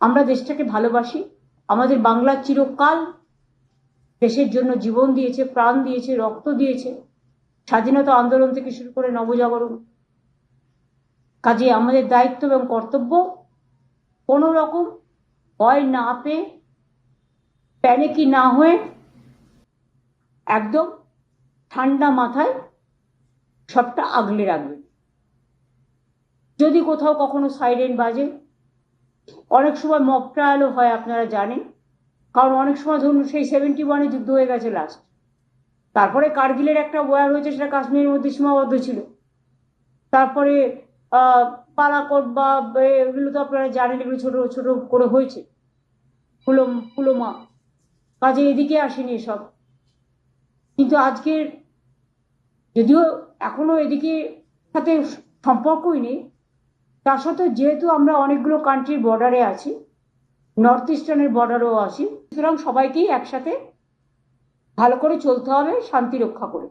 আমরা দেশটাকে ভালোবাসি। আমাদের বাংলা চিরকাল দেশের জন্য জীবন দিয়েছে, প্রাণ দিয়েছে, রক্ত দিয়েছে, স্বাধীনতা আন্দোলন থেকে শুরু করে নবজাগরণ। কাজে আমাদের দায়িত্ব এবং কর্তব্য কোনো রকম ভয় না পেয়ে, প্যানিকি না হয়ে, একদম ঠান্ডা মাথায় সবটা আগলে রাখবে। যদি কোথাও কখনো সাইরেন বাজে, অনেক সময় মক ট্রায়ালও হয়, আপনারা জানেন। কারণ অনেক সময় ধরুন সেই 71-এ যুদ্ধ হয়ে গেছে লাস্ট, তারপরে কার্গিলের একটা ওয়ার হয়েছে, সেটা কাশ্মীরের মধ্যে সীমাবদ্ধ ছিল। তারপরে পালাকোট বা এগুলো তো আপনারা জানেন, এগুলো ছোট ছোট করে হয়েছে, পুলমা। কাজে এদিকে আসেনি এসব। কিন্তু আজকের যদিও এখনো এদিকে সাথে সম্পর্কই নেই, তার সত্ত্বেও যেহেতু আমরা অনেকগুলো কান্ট্রির বর্ডারে আছি, নর্থ ইস্টার্নের বর্ডারেও আছি, সুতরাং সবাইকেই একসাথে ভালো করে চলতে হবে, শান্তি রক্ষা করে।